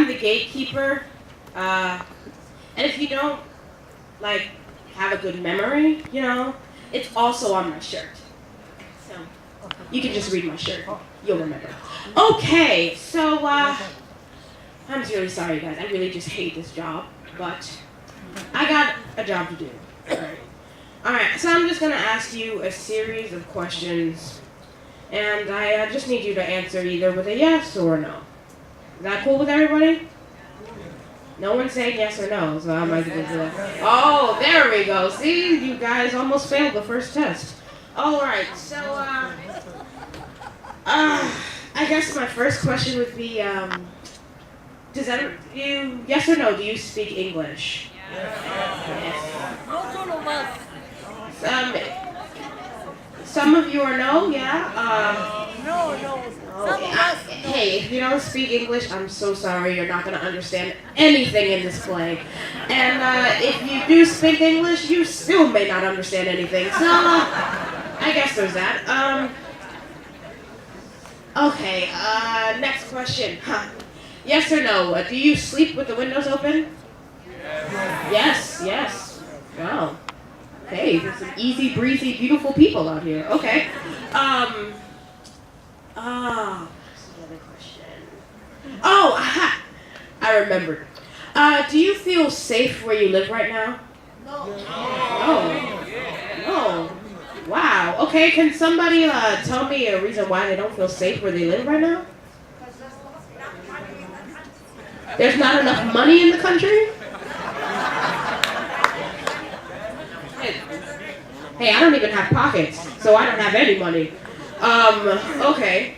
the gatekeeper. And if you don't, like, have a good memory, it's also on my shirt. So, you can just read my shirt. You'll remember. Okay, so, I'm really sorry, guys. I really just hate this job, but I got a job to do. Alright, so I'm just gonna ask you a series of questions, and I just need you to answer either with a yes or a no. Is that cool with everybody? No one's saying yes or no, so I might give it a... Oh, there we go. See, you guys almost failed the first test. Alright, so, I guess my first question would be, yes or no, do you speak English? Yes. Some of you are no, yeah? No. Hey, if you don't speak English, I'm so sorry. You're not going to understand anything in this play. And if you do speak English, you still may not understand anything. So, I guess there's that. Okay, next question. Yes or no? Do you sleep with the windows open? Yes. Wow. Hey, there's some easy breezy, beautiful people out here. Okay. What's the other question? Oh, aha! I remembered. Do you feel safe where you live right now? No. No. Wow. Okay, can somebody tell me a reason why they don't feel safe where they live right now? There's not enough money in the country? Hey, I don't even have pockets, so I don't have any money. Okay.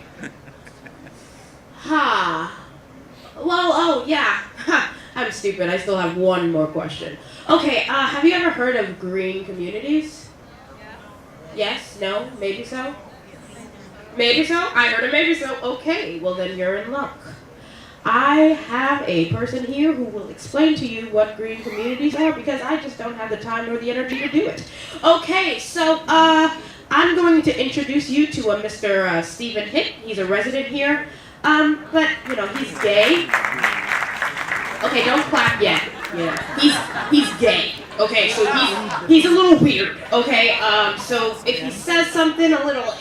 Yeah. I'm stupid. I still have one more question. Okay, have you ever heard of green communities? Yes? No? Maybe so? Maybe so? I heard a maybe so. Okay, well then you're in luck. I have a person here who will explain to you what green communities are because I just don't have the time or the energy to do it. Okay, so I'm going to introduce you to a Mr. Stephen Hitt. He's a resident here, but he's gay. Okay, don't clap yet. Yeah, he's gay. Okay, so he's a little weird. Okay, so if he says something a little,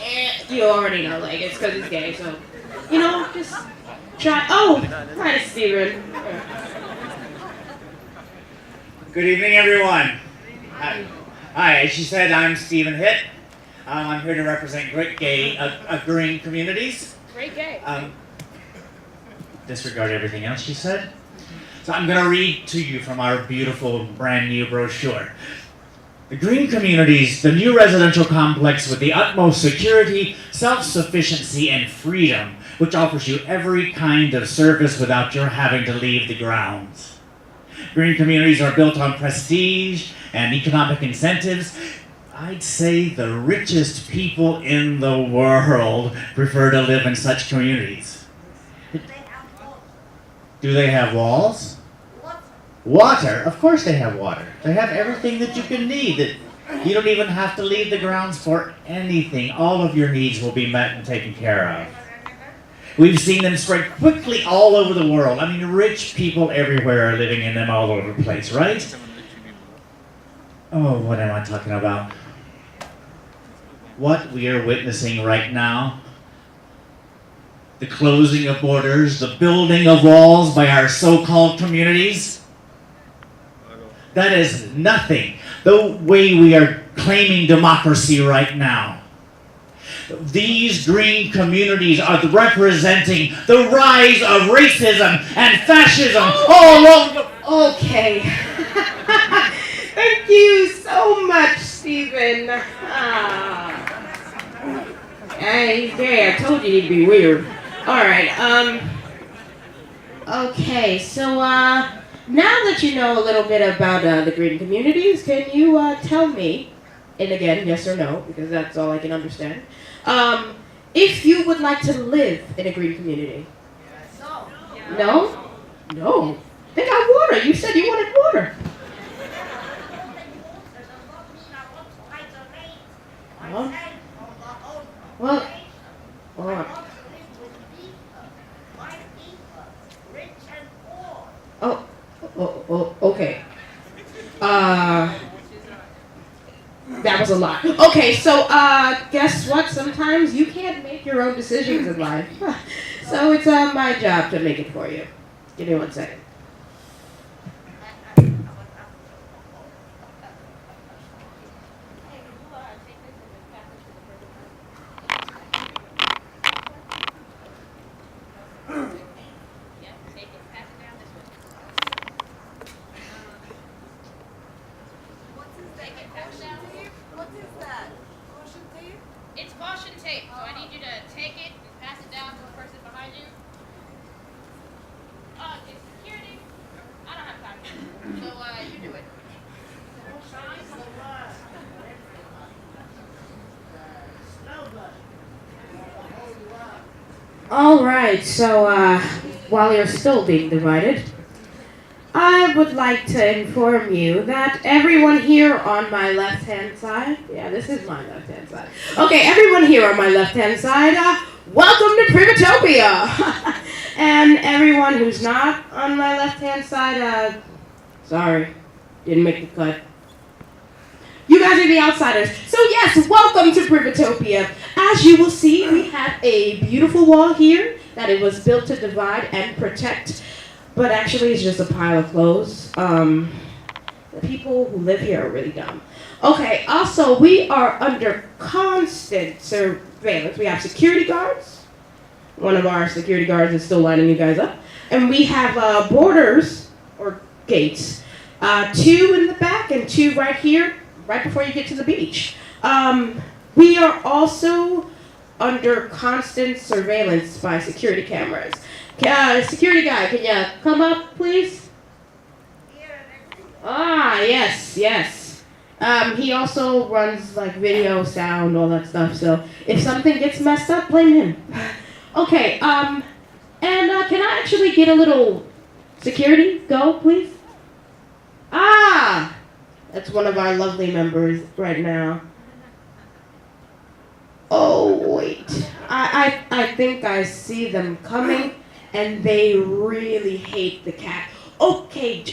you already know, like it's because he's gay. So, just. Hi, Steven. Good evening, everyone. Hi, as she said, I'm Stephen Hitt. I'm here to represent Great Gay, Green Communities. Great Gay. Disregard everything else she said. So I'm going to read to you from our beautiful brand new brochure. The Green Communities, the new residential complex with the utmost security, self-sufficiency, and freedom, which offers you every kind of service without your having to leave the grounds. Green communities are built on prestige and economic incentives. I'd say the richest people in the world prefer to live in such communities. Do they have walls? Water? Of course they have water. They have everything that you can need. You don't even have to leave the grounds for anything. All of your needs will be met and taken care of. We've seen them spread quickly all over the world. I mean, rich people everywhere are living in them all over the place, right? Oh, what am I talking about? What we are witnessing right now, the closing of borders, the building of walls by our so-called communities, that is nothing. The way we are claiming democracy right now. These green communities are representing the rise of racism and fascism all over. Okay. Thank you so much, Stephen. He's gay. I told you he'd be weird. All right. Okay. So, now that you know a little bit about the green communities, can you tell me, and again, yes or no, because that's all I can understand, if you would like to live in a green community? No. No? No. They got water. You said you wanted water. Well, a lot. Okay, so guess what? Sometimes you can't make your own decisions in life. So it's my job to make it for you. Give me 1 second. What is that? Caution tape? It's caution tape, so I need you to take it and pass it down to the person behind you. It's security. I don't have time. So, you do it. All right, so while you're still being divided, I would like to inform you that everyone here on my left-hand side, yeah, this is my left-hand side. Okay, everyone here on my left-hand side, welcome to Privatopia. And everyone who's not on my left-hand side, sorry, didn't make the cut. You guys are the outsiders. So yes, welcome to Privatopia. As you will see, we have a beautiful wall here that it was built to divide and protect, but actually it's just a pile of clothes. The people who live here are really dumb. Okay, also we are under constant surveillance. We have security guards. One of our security guards is still lining you guys up. And we have borders, or gates, 2 in the back and 2 right here, right before you get to the beach. We are also under constant surveillance by security cameras. Security guy, can you come up, please? Ah, yes, yes. He also runs like video, sound, all that stuff. So if something gets messed up, blame him. Okay. And can I actually get a little security? Go, please. Ah, that's one of our lovely members right now. Oh wait, I think I see them coming, and they really hate the cat. Okay,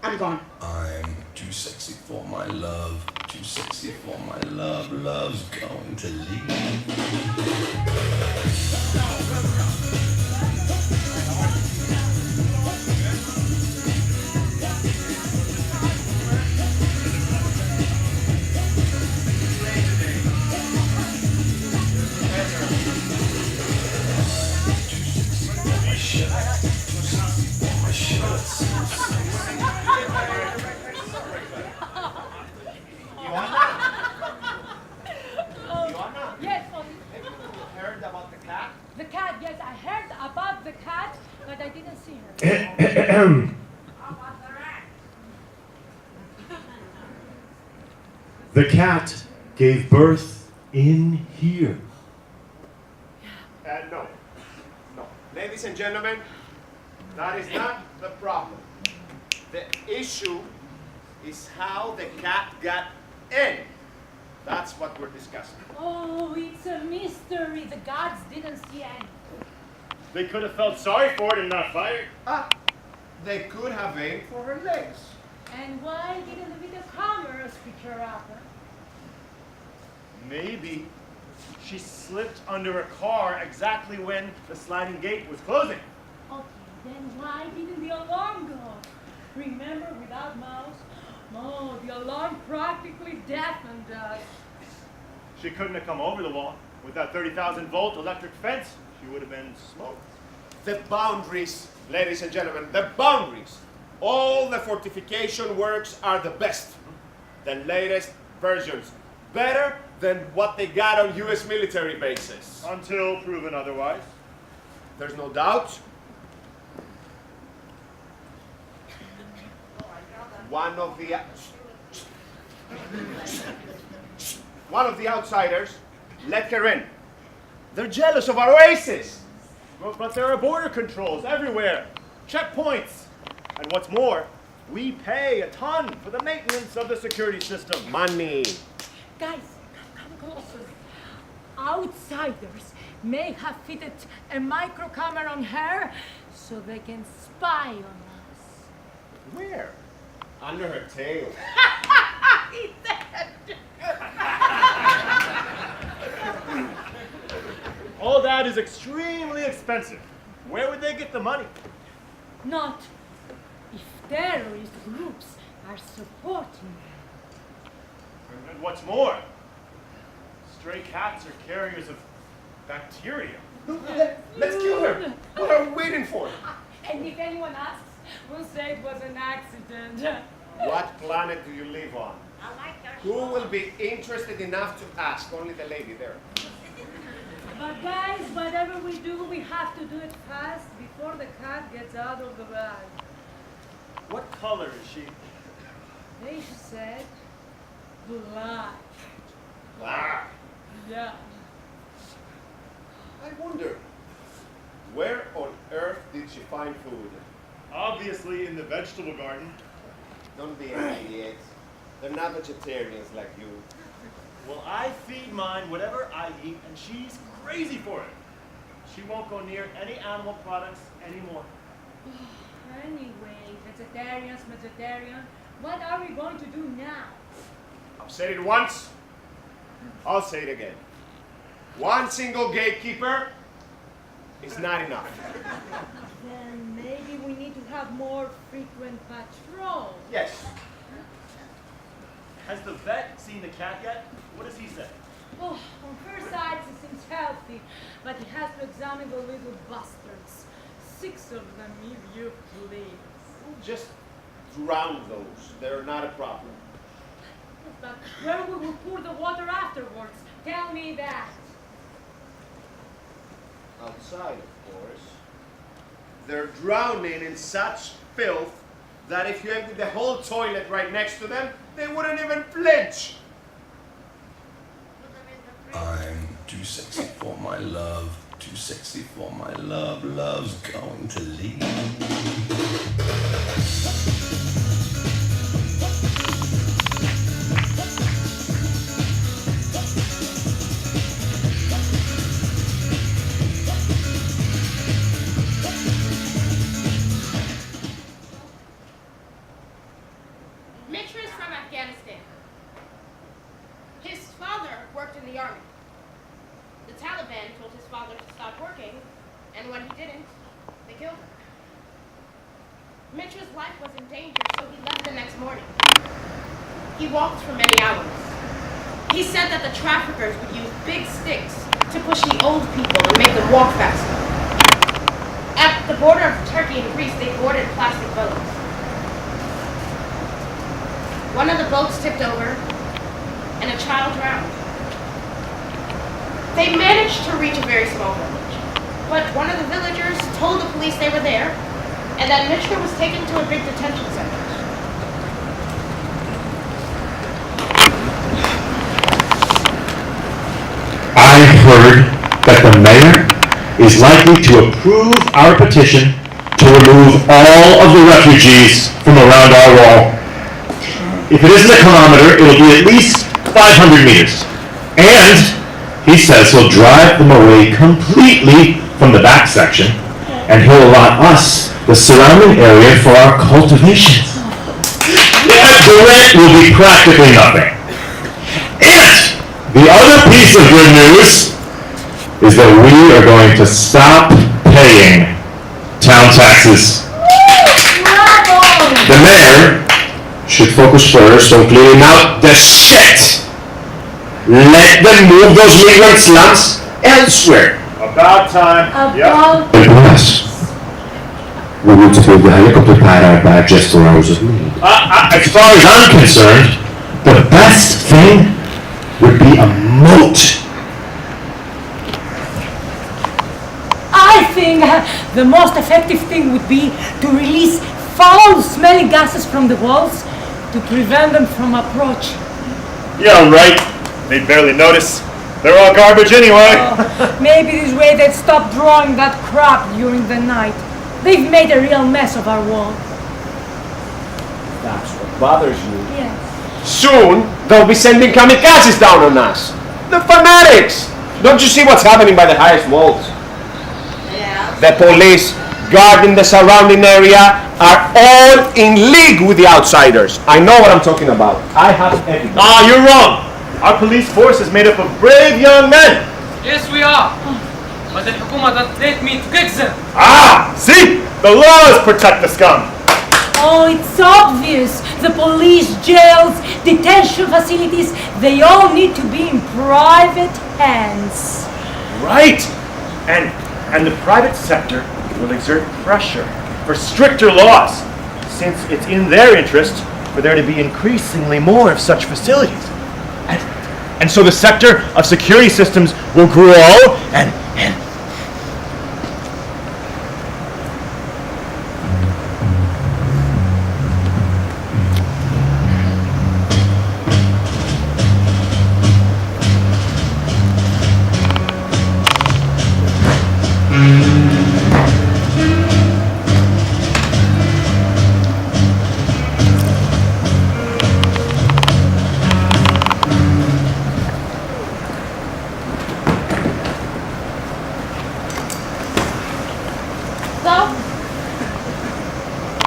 I'm gone. I'm too sexy for my love, too sexy for my love, love's going to leave. Yes, Heard about the cat? the cat. Yes, I heard about the cat, but I didn't see her. The cat gave birth in here. No. No. Ladies and gentlemen, that is not the problem. The issue is how the cat got in. That's what we're discussing. Oh, it's a mystery. The gods didn't see any. They could have felt sorry for it and not fired. They could have aimed for her legs. And why didn't the video cameras pick her up? Huh? Maybe she slipped under a car exactly when the sliding gate was closing. Okay, then why didn't the alarm go off? Remember, without mouse? Oh, the alarm practically deafened us. She couldn't have come over the wall. With that 30,000 volt electric fence, she would have been smoked. The boundaries, ladies and gentlemen, the boundaries. All the fortification works are the best. The latest versions. Better than what they got on US military bases. Until proven otherwise. There's no doubt. One of the outsiders let her in. They're jealous of our oasis. Well, but there are border controls everywhere. Checkpoints. And what's more, we pay a ton for the maintenance of the security system. Money. Guys, come closer. Outsiders may have fitted a micro camera on her so they can spy on us. Where? Under her tail. He said. cat is extremely expensive. Where would they get the money? Not if terrorist groups are supporting them. And what's more, stray cats are carriers of bacteria. Let's kill her. What are we waiting for? And if anyone asks, we'll say it was an accident. What planet do you live on? Who will be interested enough to ask? Only the lady there. But guys, whatever we do, we have to do it fast before the cat gets out of the bag. What color is she? They said black. Ah, Yeah. I wonder, where on earth did she find food? Obviously in the vegetable garden. Don't be an idiot. They're not vegetarians like you. Well, I feed mine whatever I eat, and she's crazy for it. She won't go near any animal products anymore. Anyway, vegetarian, what are we going to do now? I've said it once. I'll say it again. One single gatekeeper is not enough. Then maybe we need to have more frequent patrols. Yes. Has the vet seen the cat yet? What does he say? Oh, on first sight, he seems healthy, but he has to examine the little bastards. 6 of them, if you please. Just drown those. They're not a problem. But where will we pour the water afterwards? Tell me that. Outside, of course. They're drowning in such filth that if you emptied the whole toilet right next to them, they wouldn't even flinch. I'm too sexy for my love, too sexy for my love, love's going to leave. Mitra is from Afghanistan. His father worked in the army. The Taliban told his father to stop working, and when he didn't, they killed him. Mitra's life was in danger, so he left the next morning. He walked for many hours. He said that the traffickers would use big sticks to push the old people and make them walk faster. At the border of Turkey and Greece, they boarded plastic boats. One of the boats tipped over, and a child drowned. They managed to reach a very small village, but one of the villagers told the police they were there, and that Mitra was taken to a big detention center. I heard that the mayor is likely to approve our petition to remove all of the refugees from around our wall. If it isn't a kilometer, it'll be at least 500 meters. And he says he'll drive them away completely from the back section, and he'll allot us the surrounding area for our cultivations. The rent will be practically nothing. And the other piece of good news is that we are going to stop paying town taxes. The mayor should focus first on cleaning out the shit. Let them move those migrant slums elsewhere. About time. Yep. Yes. We need to build the helicopter pad out back just for hours of need. As far as I'm concerned, the best thing would be a moat. I think the most effective thing would be to release foul-smelling gases from the walls to prevent them from approaching. Yeah, right. They'd barely notice. They're all garbage anyway. Maybe this way they'd stop drawing that crap during the night. They've made a real mess of our wall. That's what bothers you. Yes. Soon, they'll be sending kamikazes down on us. The fanatics! Don't you see what's happening by the highest walls? Yeah. The police guarding the surrounding area are all in league with the outsiders. I know what I'm talking about. I have evidence. Ah, you're wrong. Our police force is made up of brave young men. Yes, we are. but the Hukuma doesn't let me to get them. Ah! See? The laws protect the scum. Oh, it's obvious. The police, jails, detention facilities, they all need to be in private hands. Right. And the private sector will exert pressure for stricter laws, since it's in their interest for there to be increasingly more of such facilities. And so the sector of security systems will grow and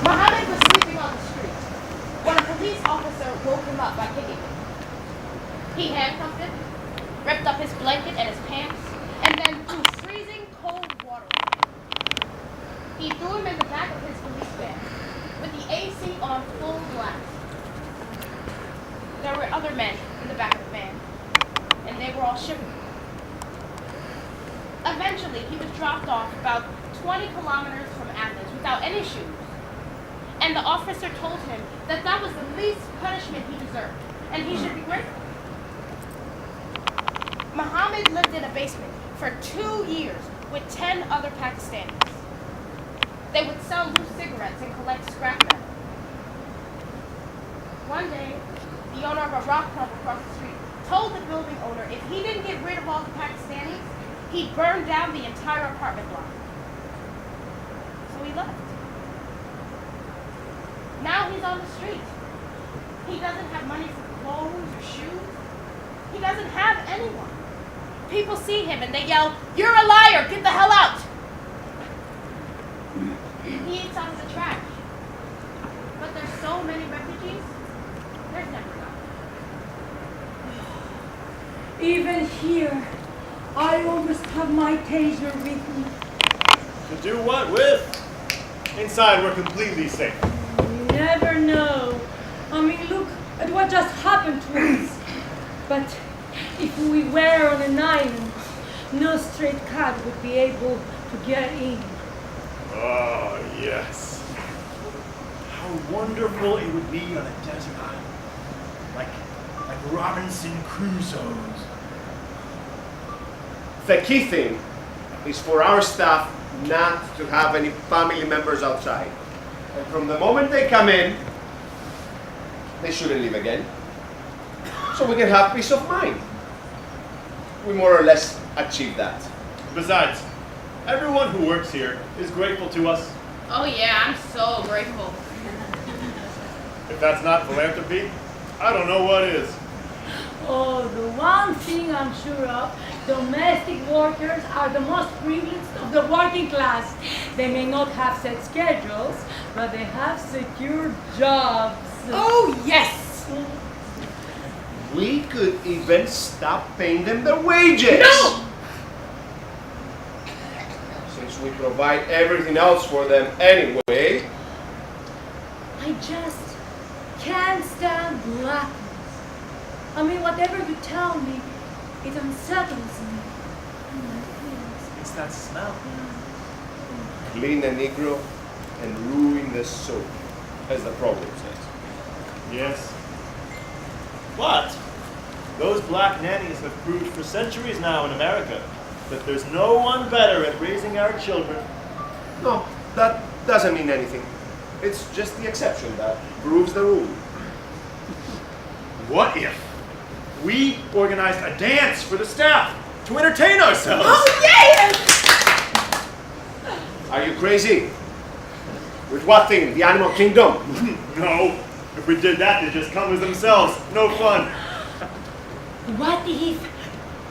Mohammed was sleeping on the street when a police officer woke him up by kicking him. He handcuffed him, ripped up his blanket and his pants, and then threw freezing cold water on him. He threw him in the back of his police van with the AC on full blast. There were other men in the back of the van, and they were all shivering. Eventually, he was dropped off about 20 kilometers from Athens without any shoes. And the officer told him that that was the least punishment he deserved, and he should be grateful. Muhammad lived in a basement for 2 years with 10 other Pakistanis. They would sell loose cigarettes and collect scrap metal. One day, the owner of a rock club across the street told the building owner if he didn't get rid of all the Pakistanis, he'd burn down the entire apartment block. So he left. Now he's on the street. He doesn't have money for clothes or shoes. He doesn't have anyone. People see him and they yell, "You're a liar, get the hell out!" He eats out of the trash. But there's so many refugees, there's never enough. Even here, I always have my taser with me. to do what with? Inside, we're completely safe. You never know. I mean, look at what just happened to us. But if we were on an island, no stray cat would be able to get in. Oh, yes. How wonderful it would be on a desert island. Like Robinson Crusoe's. The key thing is for our staff not to have any family members outside. And from the moment they come in, they shouldn't leave again. So we can have peace of mind. We more or less achieve that. Besides, everyone who works here is grateful to us. Oh yeah, I'm so grateful. If that's not philanthropy, I don't know what is. Oh, the one thing I'm sure of, domestic workers are the most privileged of the working class. They may not have set schedules, but they have secure jobs. Oh yes! We could even stop paying them their wages. No! Since we provide everything else for them anyway. I just can't stand blackness. I mean, whatever you tell me, it unsettles me. It's that smell. Clean the Negro and ruin the soul, as the proverb says. Yes. But those black nannies have proved for centuries now in America that there's no one better at raising our children. No, that doesn't mean anything. It's just the exception that proves the rule. What if we organized a dance for the staff to entertain ourselves? Oh yes! Are you crazy? With what thing? The animal kingdom? No. If we did that, they'd just come as themselves. No fun. What if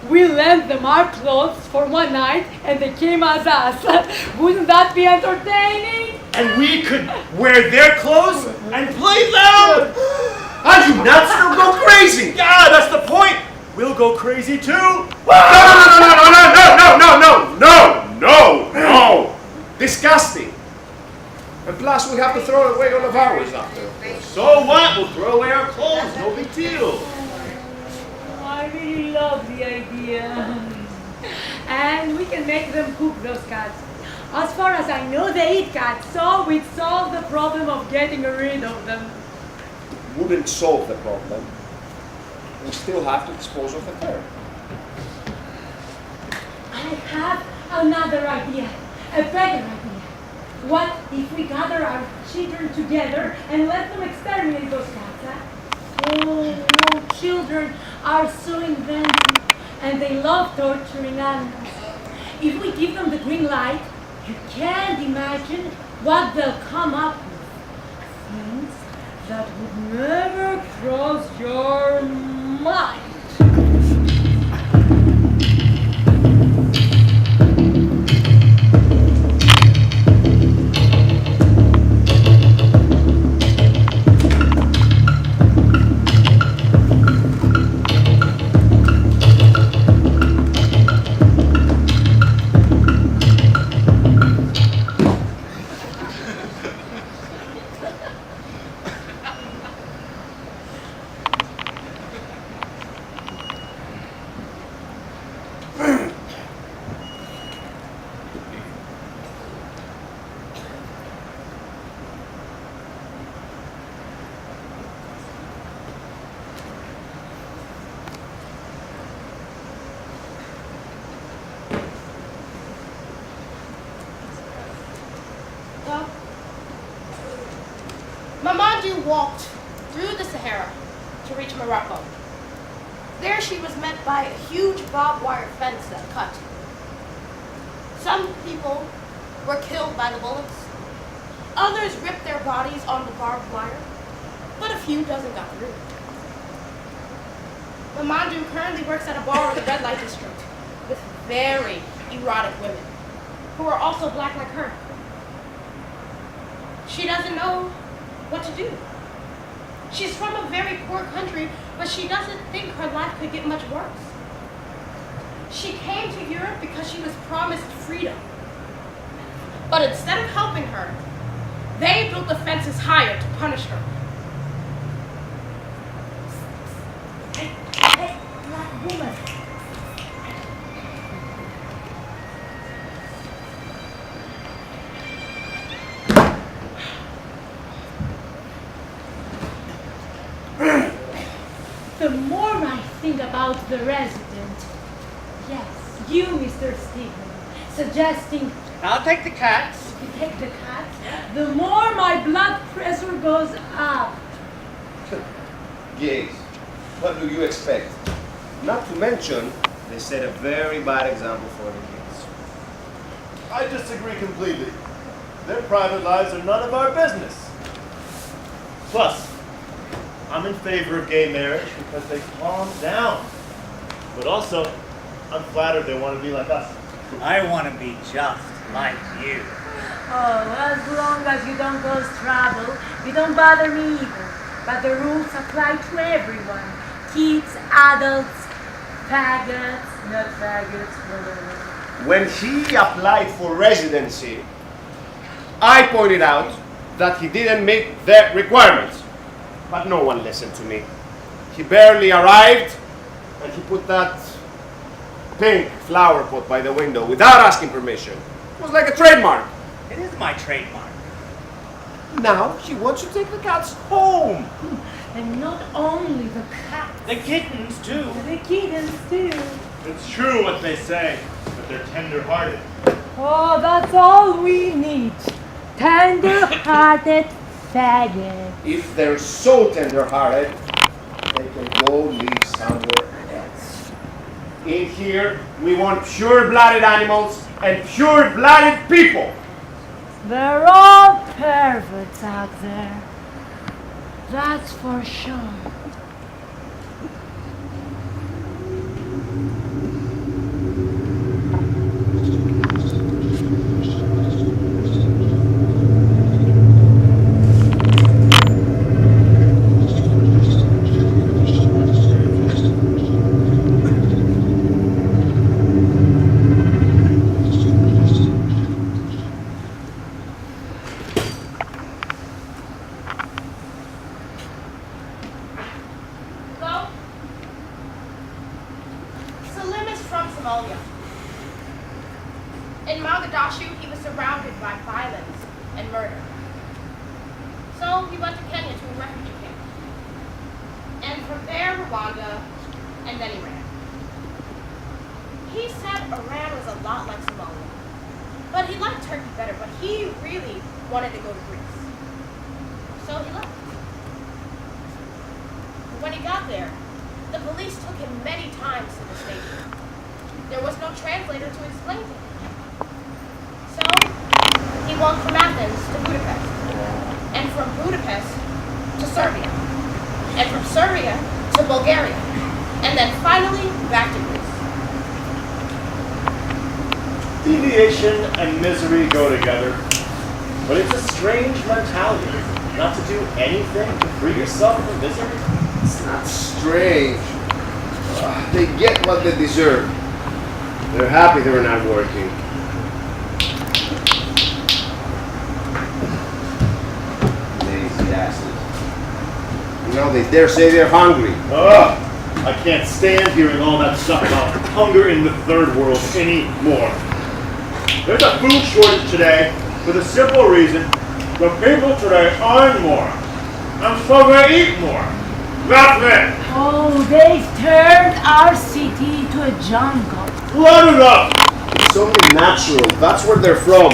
we lent them our clothes for one night and they came as us? Wouldn't that be entertaining? And we could wear their clothes and play them! Are you nuts? You'll go crazy! Yeah, that's the point! We'll go crazy too! No! No! Disgusting! And plus, we have to throw away all of ours after. So what? We'll throw away our clothes. No big deal. I really love the idea. And we can make them cook those cats. As far as I know, they eat cats, so we'd solve the problem of getting rid of them. Wouldn't solve the problem. We still have to dispose of the third. I have another idea, a better idea. What if we gather our children together and let them exterminate those cats, huh? Oh, children are so inventive and they love torturing animals. If we give them the green light, you can't imagine what they'll come up with. Things that would never cross your mind. Well, Mamandu walked through the Sahara to reach Morocco. There she was met by a huge barbed wire fence that cut. Some people were killed by the bullets. Others ripped their bodies on the barbed wire, but a few dozen got through. Mamandu currently works at a bar in the red light district with very erotic women who are also black like her. She doesn't know what to do. She's from a very poor country, but she doesn't think her life could get much worse. She came to Europe because she was promised freedom. But instead of helping her, they built the fences higher to punish her. Hey, black woman. The more I think about the resident, yes, you, Mr. Stephen, suggesting I'll take the cats. you take the cat, the more my blood pressure goes up. Yes. What do you expect? Not to mention, they set a very bad example for the kids. I disagree completely. Their private lives are none of our business. Plus, I'm in favor of gay marriage because they calm down. But also, I'm flattered they want to be like us. I want to be just like you. Oh, as long as you don't cause trouble, you don't bother me either. But the rules apply to everyone. Kids, adults, faggots, not faggots, whatever. When he applied for residency, I pointed out that he didn't meet the requirements. But no one listened to me. He barely arrived, and he put that pink flower pot by the window without asking permission. It was like a trademark. It is my trademark. Now he wants to take the cats home. And not only the cats, The kittens, too. the kittens too. It's true what they say, but they're tender-hearted. Oh, that's all we need. Tender-hearted faggot. If they're so tender-hearted, they can go live somewhere else. In here, we want pure-blooded animals and pure-blooded people. They're all perverts out there. That's for sure. Somalia. In Mogadishu, he was surrounded by violence and murder. So he went to Kenya to a refugee camp. And from there, Rwanda, and then Iran. He said Iran was a lot like Somalia. But he liked Turkey better, but he really wanted to go to Greece. So he left. When he got there, the police took him many times to the station. There was no translator to explain to him. So he walked from Athens to Budapest, and from Budapest to Serbia, and from Serbia to Bulgaria, and then finally back to Greece. Deviation and misery go together, but it's a strange mentality not to do anything to free yourself from misery. It's not strange. They get what they deserve. They're happy they're not working. Lazy asses. You know, they dare say they're hungry. Ugh, I can't stand hearing all that stuff about hunger in the third world anymore. There's a food shortage today for the simple reason the people today earn more, and so they eat more. That's it. Oh, they've turned our city into a jungle. Let it up. It's only natural. That's where they're from.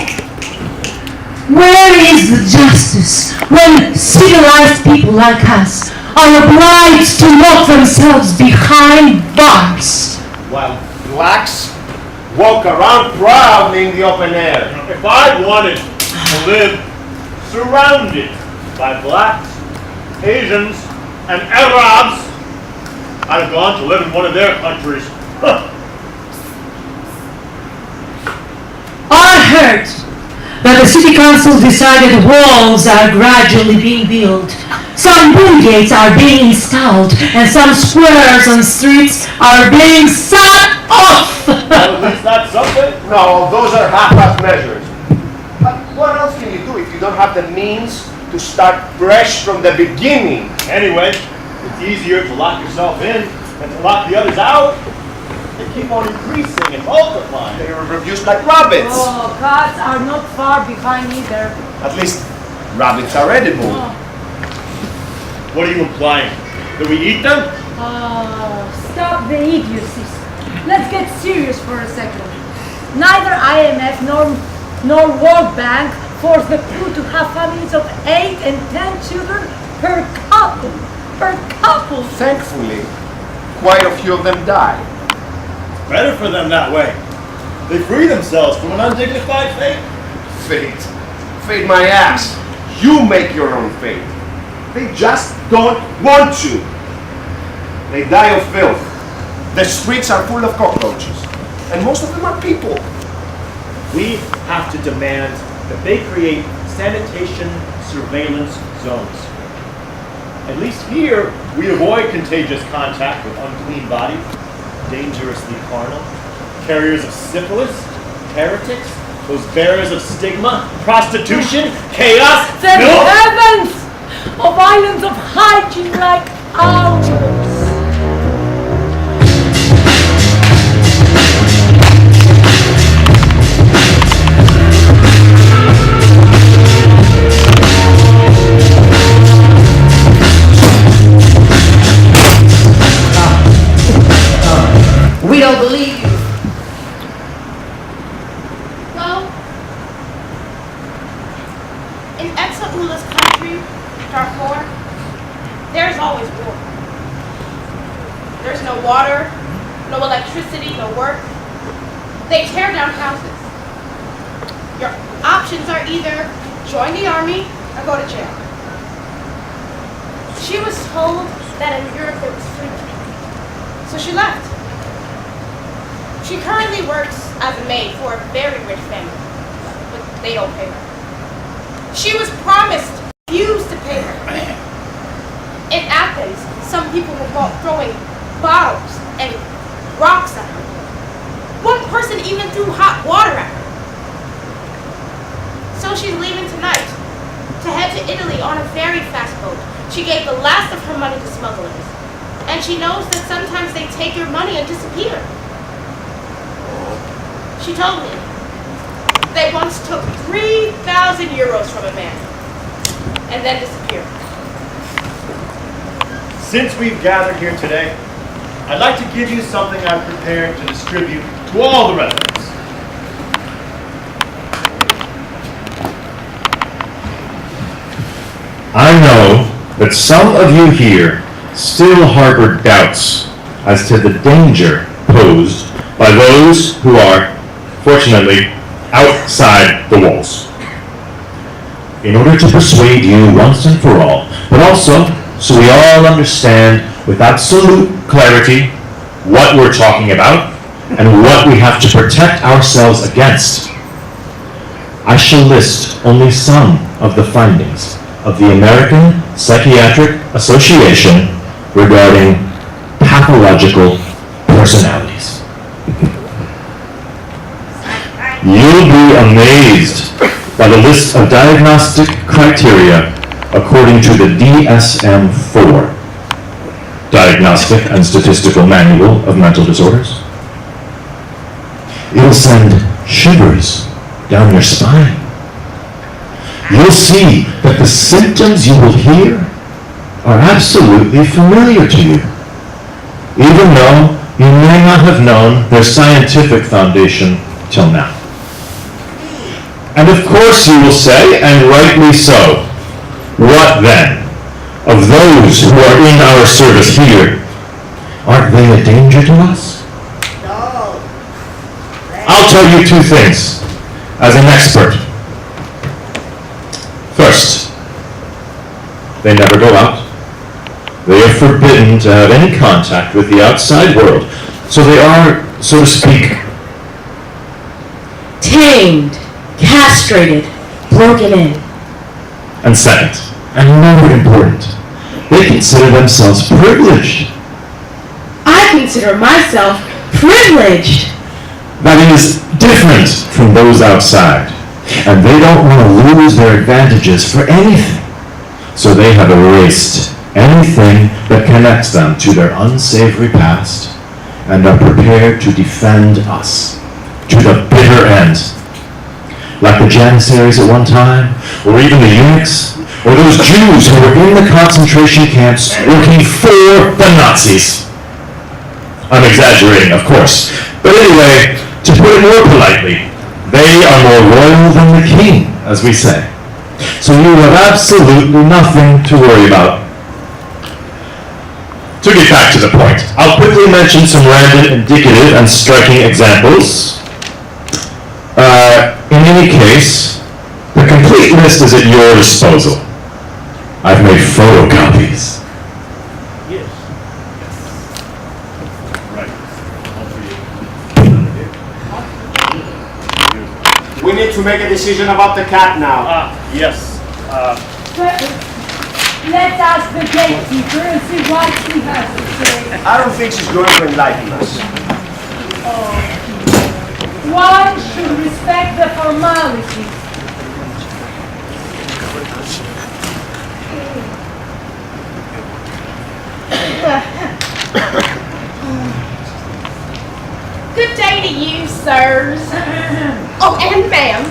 Where is the justice when civilized people like us are obliged to lock themselves behind bars? While blacks walk around proudly in the open air. If I wanted to live surrounded by blacks, Asians, and Arabs, I'd have gone to live in one of their countries. I heard that the city council decided walls are gradually being built. Some boom gates are being installed, and some squares and streets are being set off. Well, at least that's something. No, those are half-assed measures. But what else can you do if you don't have the means to start fresh from the beginning? Anyway, it's easier to lock yourself in than to lock the others out. They keep on increasing and multiplying. They are reduced like rabbits. Oh, cats are not far behind either. At least rabbits are edible. Oh. What are you implying? That we eat them? Stop the idiocy. Let's get serious for a second. Neither IMF nor World Bank force the poor to have families of 8 and 10 children per couple. Per couple. Thankfully, quite a few of them die. Better for them that way. They free themselves from an undignified fate. Fate. Fate my ass. You make your own fate. They just don't want to. They die of filth. The streets are full of cockroaches. And most of them are people. We have to demand that they create sanitation surveillance zones. At least here, we avoid contagious contact with unclean bodies, dangerously carnal, carriers of syphilis, heretics, those bearers of stigma, prostitution, chaos, Thank filth. heavens! Of islands of hygiene like ours. We don't believe you. Well, in Exaula's country, Darfur, there's always war. There's no water, no electricity, no work. They tear down houses. Your options are either join the army or go to jail. She was told that in Europe there was freedom, so she left. She currently works as a maid for a very rich family, but they don't pay her. She was promised, refused to pay her. In Athens, some people were throwing bottles and rocks at her. One person even threw hot water at her. So she's leaving tonight to head to Italy on a very fast boat. She gave the last of her money to smugglers, and she knows that sometimes they take your money and disappear. She told me they once took 3,000 euros from a man and then disappeared. Since we've gathered here today, I'd like to give you something I've prepared to distribute to all the residents. I know that some of you here still harbor doubts as to the danger posed by those who are, fortunately, outside the walls. In order to persuade you once and for all, but also so we all understand with absolute clarity what we're talking about and what we have to protect ourselves against, I shall list only some of the findings of the American Psychiatric Association regarding pathological personalities. You'll be amazed by the list of diagnostic criteria according to the DSM-4, Diagnostic and Statistical Manual of Mental Disorders. It'll send shivers down your spine. You'll see that the symptoms you will hear are absolutely familiar to you, even though you may not have known their scientific foundation till now. And of course you will say, and rightly so, what then? Of those who are in our service here, aren't they a danger to us? No. I'll tell you two things, as an expert. First, they never go out. They are forbidden to have any contact with the outside world. So they are, so to speak, Tamed, castrated, broken in. and second, and more important, they consider themselves privileged. I consider myself privileged. That is different from those outside, and they don't want to lose their advantages for anything. So they have erased anything that connects them to their unsavory past and are prepared to defend us to the bitter end. Like the Janissaries at one time, or even the eunuchs, or those Jews who were in the concentration camps working for the Nazis. I'm exaggerating, of course. But anyway, to put it more politely, they are more royal than the king, as we say. So you have absolutely nothing to worry about. To get back to the point, I'll quickly mention some random, indicative, and striking examples. In any case, the complete list is at your disposal. I've made photocopies. Yes. Right. We need to make a decision about the cat now. Yes. Let's ask the gatekeeper and see what he has to say. I don't think she's going to enlighten us. One should respect the formalities. Good day to you, sirs. Oh, and ma'am.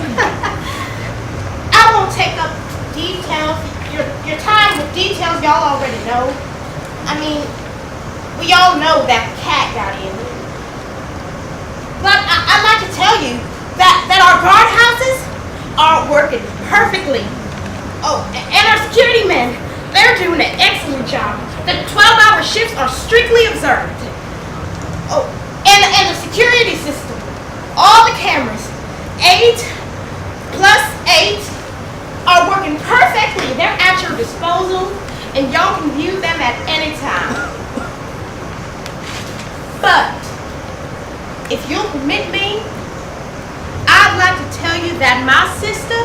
I won't take up details, your time with details y'all already know. I mean, we all know that cat got in. But I'd like to tell you that our guardhouses are working perfectly. Oh, and our security men, they're doing an excellent job. The 12-hour shifts are strictly observed. Oh, and the security system, all the cameras, 8 plus 8, are working perfectly. They're at your disposal, and y'all can view them at any time. But if you'll permit me, I'd like to tell you that my sister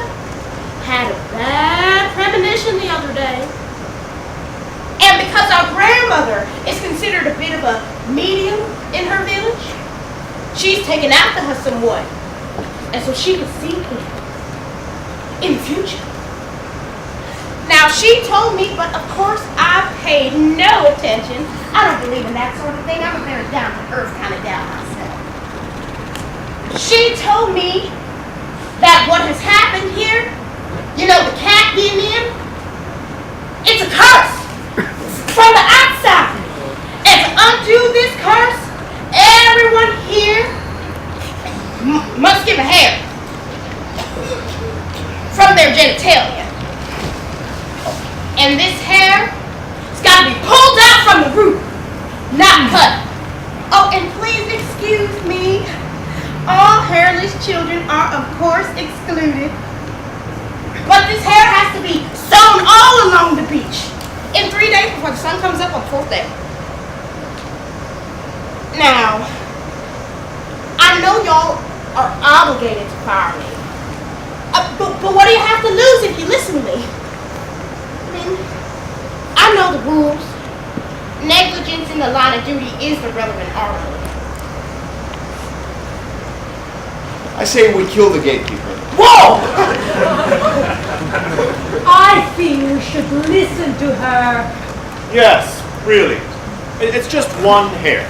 had a bad premonition the other day. And because our grandmother is considered a bit of a medium in her village, she's taken after her somewhat. And so she could see him in the future. Now she told me, but of course I paid no attention. I don't believe in that sort of thing. I'm a very down-to-earth kind of gal myself. She told me that what has happened here, you know, the cat being in, it's a curse from the outside. And to undo this curse, everyone here must give a hair from their genitalia. And this hair has got to be pulled out from the root, not cut. Oh, and please excuse me. All hairless children are, of course, excluded. But this hair has to be sewn all along the beach in 3 days before the sun comes up on the 4th day. Now, I know y'all are obligated to fire me. But what do you have to lose if you listen to me? I mean, I know the rules. Negligence in the line of duty is the relevant article. I say we kill the gatekeeper. Whoa! I think we should listen to her. Yes, really. It's just one hair.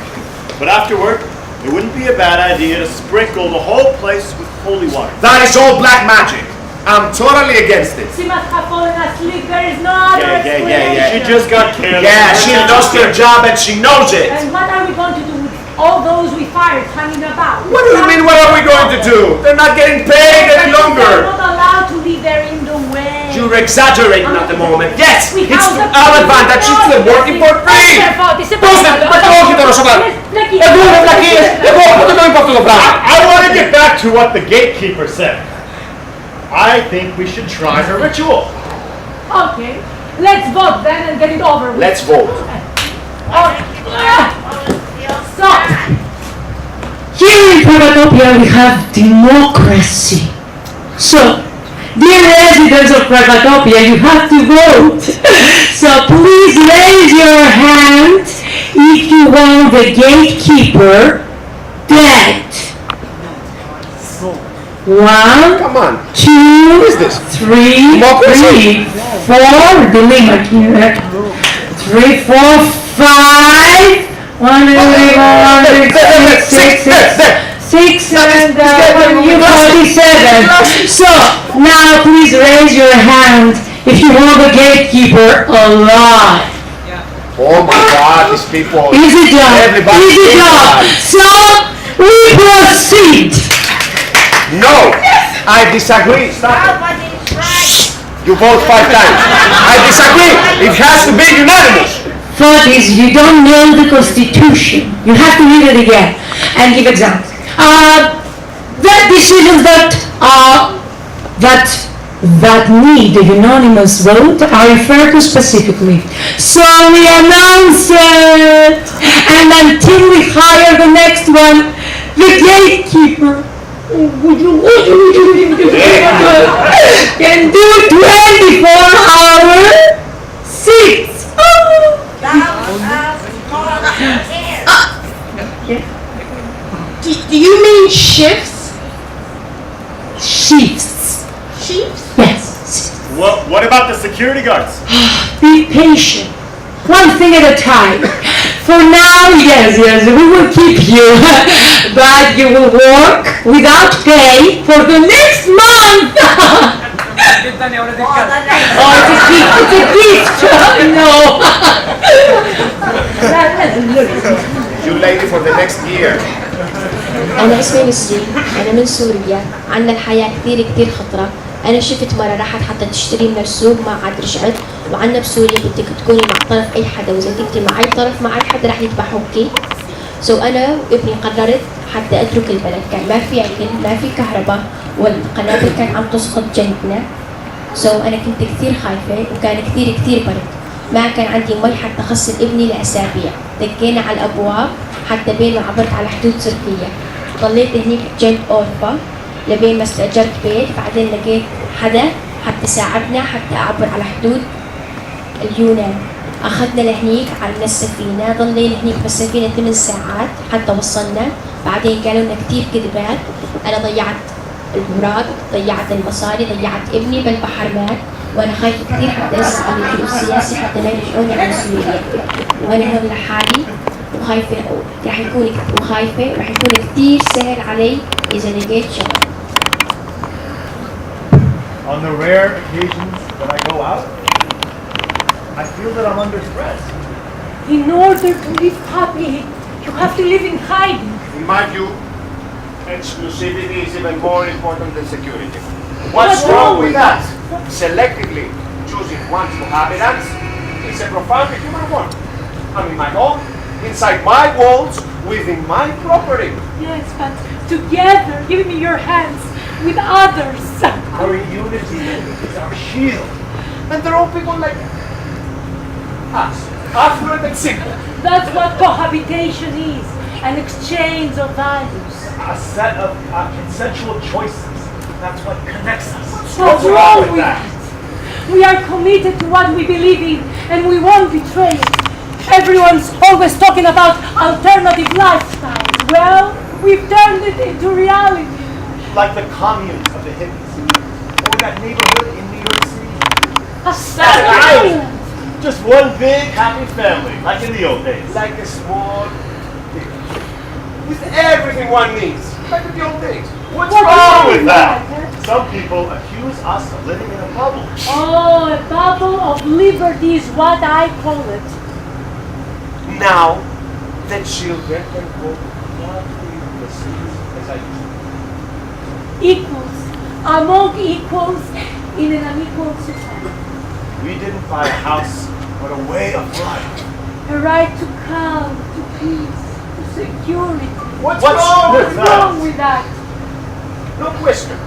But afterward, it wouldn't be a bad idea to sprinkle the whole place with holy water. That is all black magic. I'm totally against it. She must have fallen asleep. There is no other She explanation. just got careless. Yeah, she lost her job and she knows it. And what are we going to do with all those we fired hanging about? What do you mean, what are we going to do? They're not getting paid any They're longer. not allowed to leave there in the way. You're exaggerating at the moment. Yes, We it's have to the our advantage. She's still working for free. I want to get back to what the gatekeeper said. I think we should try her ritual. Okay, let's vote then and get it over with. Let's vote. So, Here in Privatopia we have democracy. So, dear residents of Privatopia, you have to vote. So please raise your hand if you want the gatekeeper dead. 1, Come on. 2, What is this? 3, Democracy? 4, the limit here. 3, 4, 5. 1, 6, 6, and 47. So, now please raise your hand if you want the gatekeeper alive. Oh my God, these people. Easy job. Everybody Easy is job. alive. So, we proceed. No, I disagree. Stop it. You vote 5 times. I disagree. It has to be unanimous. Thought is you don't know the Constitution. You have to read it again and give examples. The decisions that need a unanimous vote are referred to specifically. So we announce it, and until we hire the next one, the gatekeeper can do 24-hour seats. Do you mean shifts? Shifts. Shifts? Yes. What about the security guards? Be patient. One thing at a time. For now, yes, we will keep you. But you will work without pay for the next month. Oh, it's a gift. No. You lady for the next year. أنا اسمي نسرين، أنا من سوريا، عنا الحياة كثير خطرة، أنا شفت مرة راحت حتى تشتري من السوق ما عاد رجعت، وعنا بسوريا بدك تكوني مع طرف أي حدا، وإذا كنتي مع أي طرف مع أي حدا راح يذبحوكي. أنا وابني قررت حتى أترك البلد، كان ما في أكل، ما في كهرباء، والقنابل كان عم تسقط جنبنا. أنا كنت كثير خايفة وكان كثير برد، ما كان عندي مي حتى أغسل ابني لأسابيع، دقينا على الأبواب حتى بين ما عبرت على حدود تركيا. ضليت هنيك جنب أوروبا لبين ما استأجرت بيت، بعدين لقيت حدا حتى ساعدنا حتى أعبر على حدود اليونان. أخذنا لهنيك على السفينة، ضلينا هنيك بالسفينة 8 ساعات حتى وصلنا. بعدين قالوا لنا كثير كذبات، أنا ضيعت الأوراق، ضيعت المصاري، ضيعت ابني بالبحر مات، وأنا خايفة كثير حتى أسأل الفلوس السياسي حتى لا يرجعوني على سوريا، وأنا هون لحالي وخايفة راح يكون كتير سهل علي إذا لقيت شغل. On the rare occasions that I go out, I feel that I'm under threat. In order to live happily, you have to live in hiding. In my view, exclusivity is even more important than security. What's wrong with that? Selectively choosing one's cohabitants is a profoundly human one. I'm in my home, inside my walls, within my property. Yes, but together, give me your hands with others. Our unity is our shield. And they're all people like us, affluent and simple. That's what cohabitation is, an exchange of values. A set of consensual choices. That's what connects us. What's wrong with that? We are committed to what we believe in, and we won't betray it. Everyone's always talking about alternative lifestyles. Well, we've turned it into reality. Like the communes of the hippies. Or that neighborhood in New York City. A Staten Island. Just one big happy family, like in the old days. Like a small village. With everything one needs. Like in the old days. What's wrong with that? Some people accuse us of living in a bubble. Oh, a bubble of liberty is what I call it. Now, the children can go quietly to the streets as I used to. Equals among equals in an unequal society. We didn't buy a house, but a way of life. A right to calm, to peace, to security. What's wrong with that? No question.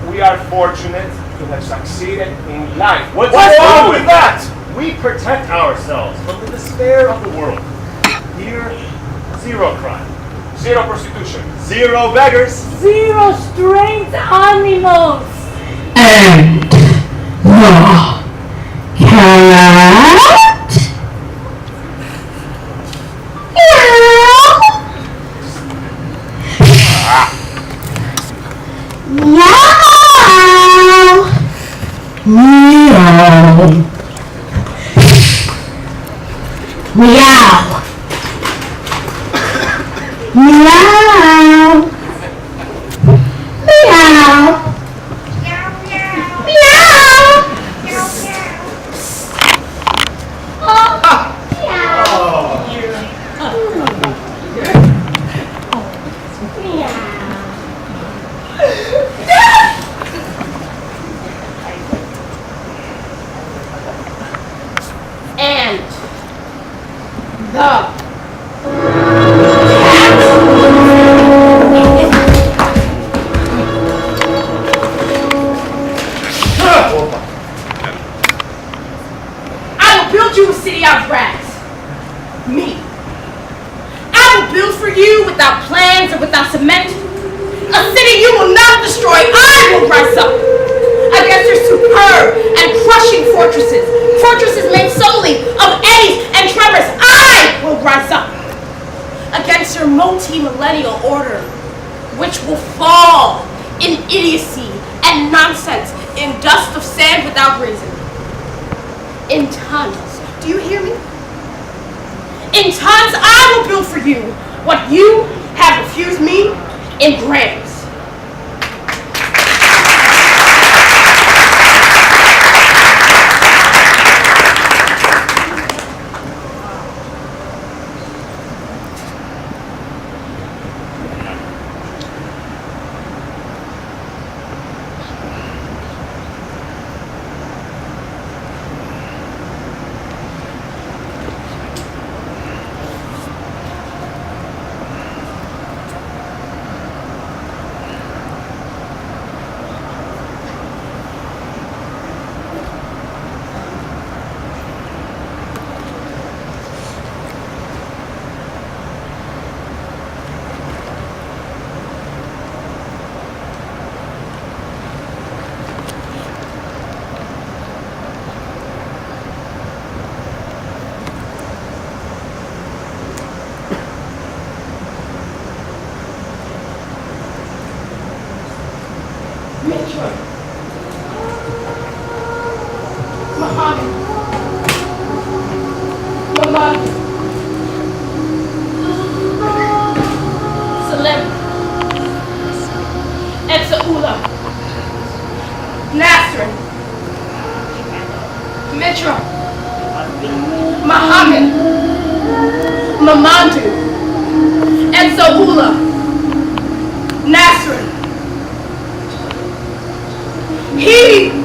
We are fortunate to have succeeded in life. What's wrong with that? We protect ourselves from the despair of the world. Here, zero crime. Zero prostitution. Zero beggars. Zero strange animals. And the cat? Meow. Meow. Meow. Meow. And the I will build you a city out of rags. Me. I will build for you without plans or without cement. A city you will not destroy. I will rise up against your superb and crushing fortresses. Fortresses made solely of eddies and tremors. I will rise up against your multi-millennial order, which will fall in idiocy and nonsense, in dust of sand without reason. In tons. Do you hear me? In tons, I will build for you what you have refused me in grams.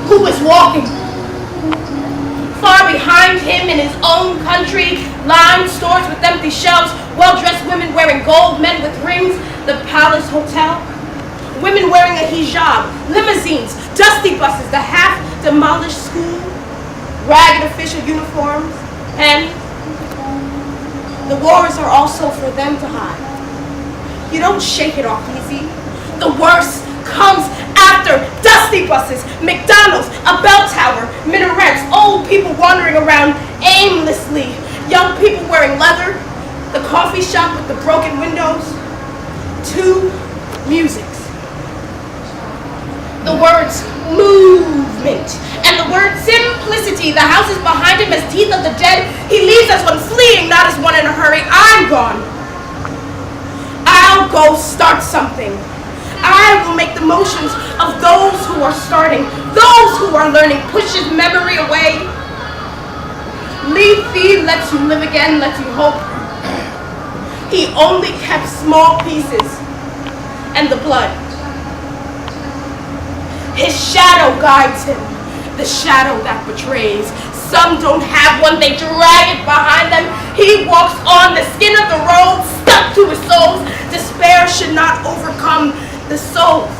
who is walking. Far behind him in his own country, lined stores with empty shelves, well-dressed women wearing gold, men with rings, the Palace Hotel. Women wearing a hijab, limousines, dusty buses, the half-demolished school, ragged official uniforms, and the wars are also for them to hide. You don't shake it off easy. The worst comes after dusty buses, McDonald's, a bell tower, minarets, old people wandering around aimlessly, young people wearing leather, the coffee shop with the broken windows, two musics. The words movement and the word simplicity. The houses behind him as teeth of the dead. He leaves as one fleeing, not as one in a hurry. I'm gone. I'll go start something. I will make the motions of those who are starting, those who are learning, pushes memory away. Leave thee lets you live again, lets you hope. He only kept small pieces and the blood. His shadow guides him, the shadow that betrays. Some don't have one, they drag it behind them. He walks on the skin of the road, stuck to his soles. Despair should not overcome the souls.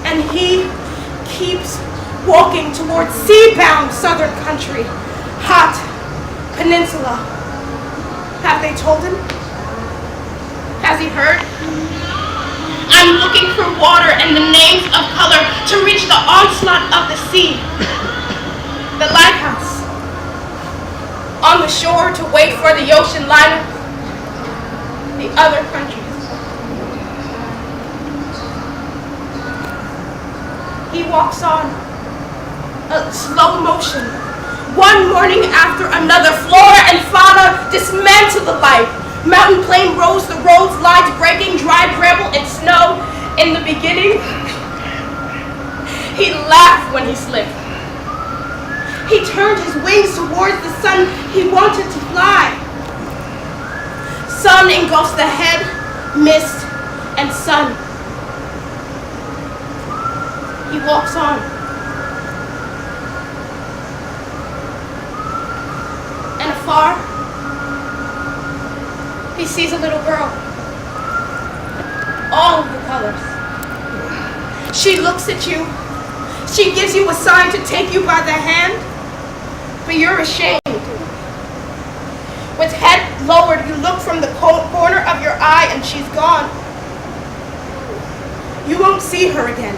And he keeps walking towards sea-bound southern country, hot peninsula. Have they told him? Has he heard? I'm looking for water and the names of color to reach the onslaught of the sea. The lighthouse. On the shore to wait for the ocean liner. The other countries. He walks on. A slow motion. One morning after another, flora and fauna dismantle the life. Mountain plain rose, the roads, lines breaking, dry gravel and snow. In the beginning, he laughed when he slipped. He turned his wings towards the sun. He wanted to fly. Sun engulfs the head, mist, and sun. He walks on. And afar, he sees a little girl. All of the colors. She looks at you. She gives you a sign to take you by the hand, but you're ashamed. With head lowered, you look from the corner of your eye and she's gone. You won't see her again.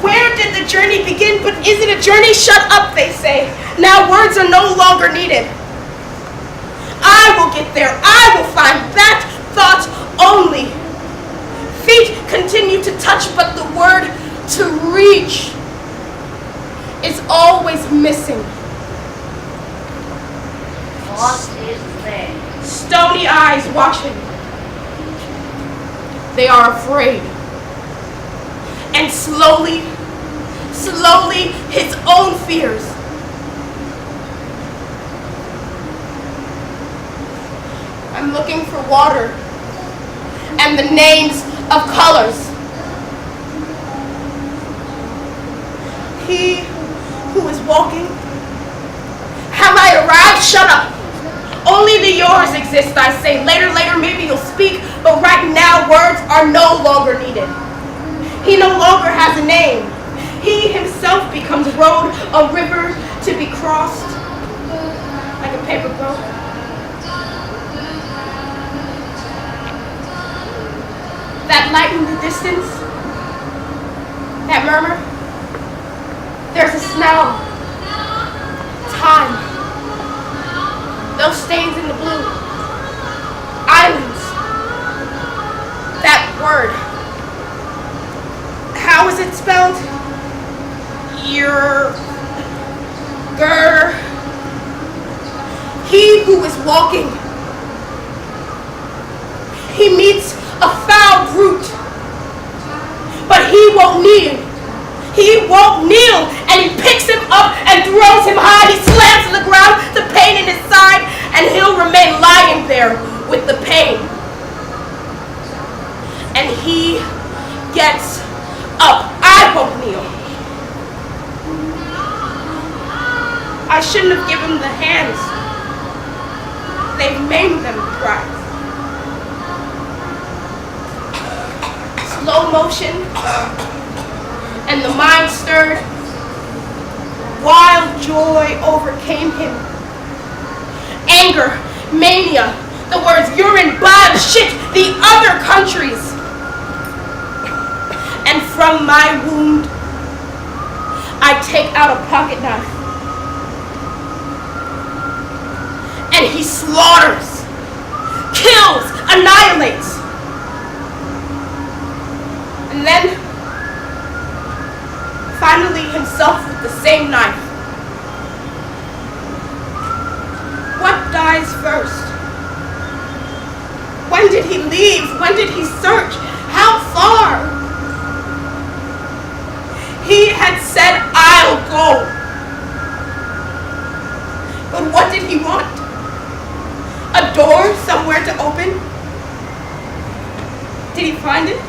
Where did the journey begin? But is it a journey? Shut up, they say. Now words are no longer needed. I will get there. I will find that thought only. Feet continue to touch, but the word to reach is always missing. What is there? Stony eyes watching. They are afraid. And slowly, his own fears. I'm looking for water and the names of colors. He who is walking. Have I arrived? Shut up. Only the yours exist, I say. Later, maybe you'll speak, but right now words are no longer needed. He no longer has a name. He himself becomes road, a river to be crossed, like a paper boat. That light in the distance, that murmur, there's a smell, time, those stains in the blue, islands, that word. How is it spelled? He who is walking. He meets a foul brute, but he won't kneel. He won't kneel, and he picks him up and throws him high. He slams to the ground, the pain in his side, and he'll remain lying there with the pain. And he gets up, I won't kneel. I shouldn't have given the hands. They've maimed them prize. Slow motion, and the mind stirred. Wild joy overcame him. Anger, mania, the words urine, blood, shit, the other countries. And from my wound, I take out a pocket knife. And he slaughters, kills, annihilates. And then, finally himself with the same knife. What dies first? When did he leave? When did he search? How far? He had said, I'll go. But what did he want? A door somewhere to open? Did he find it?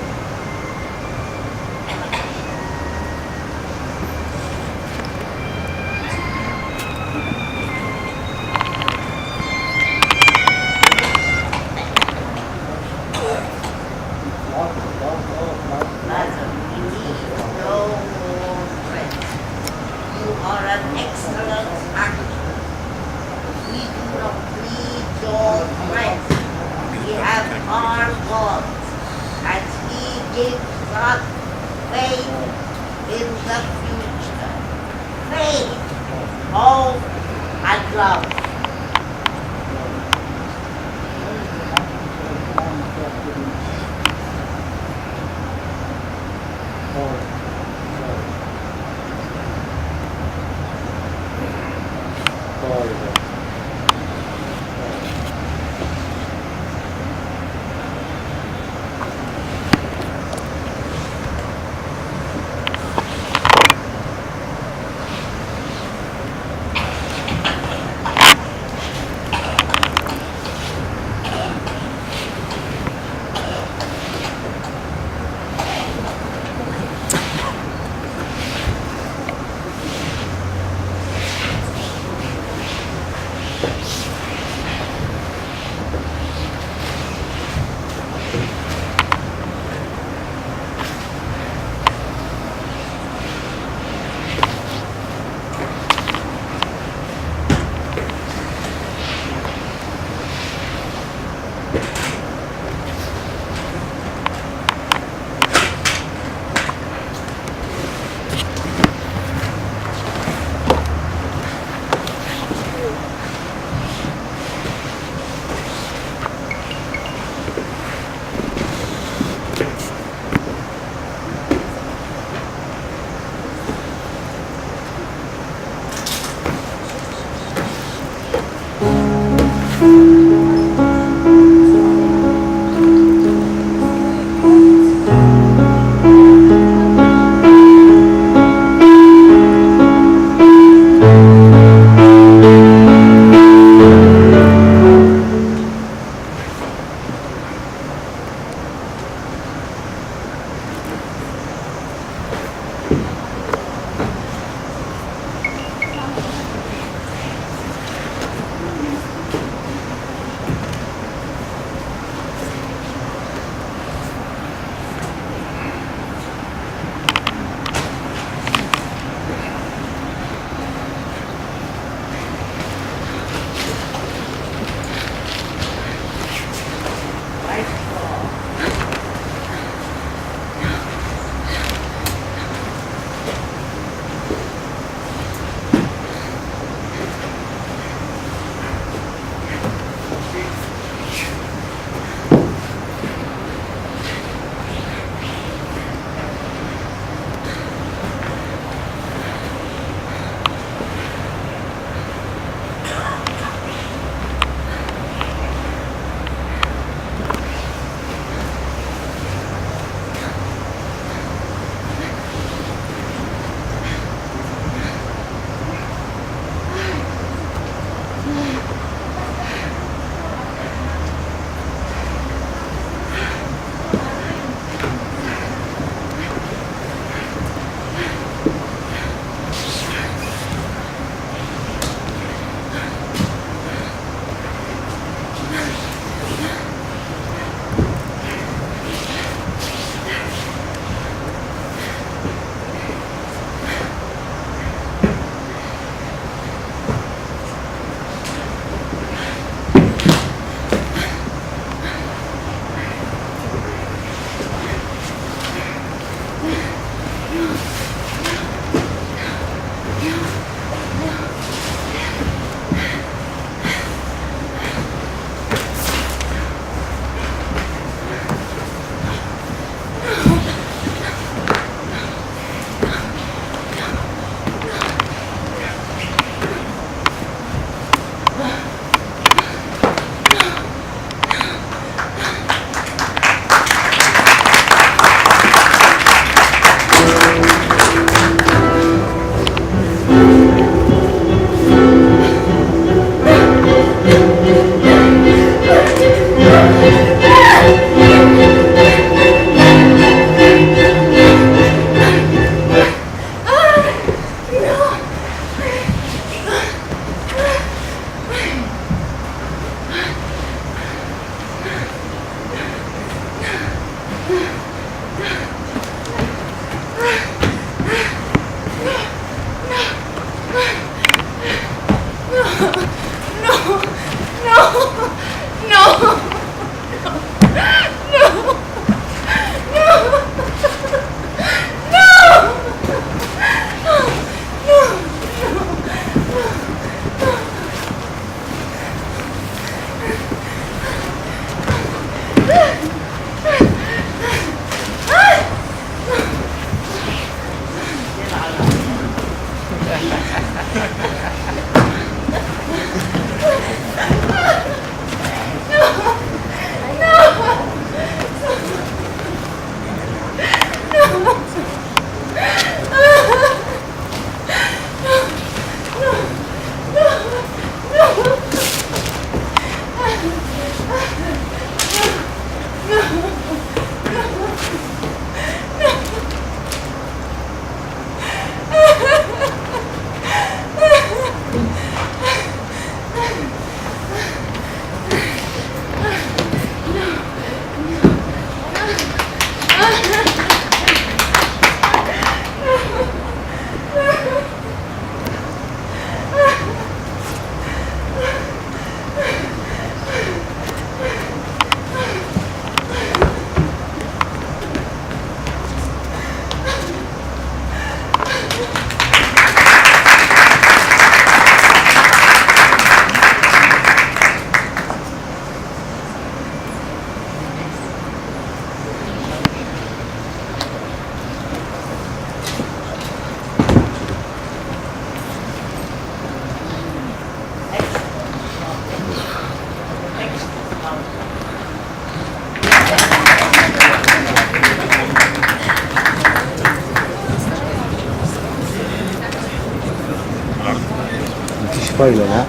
سبايلر ها؟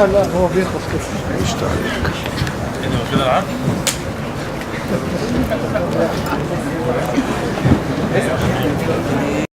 لا هو بيخلص كده. ايش عليك؟ كده العب؟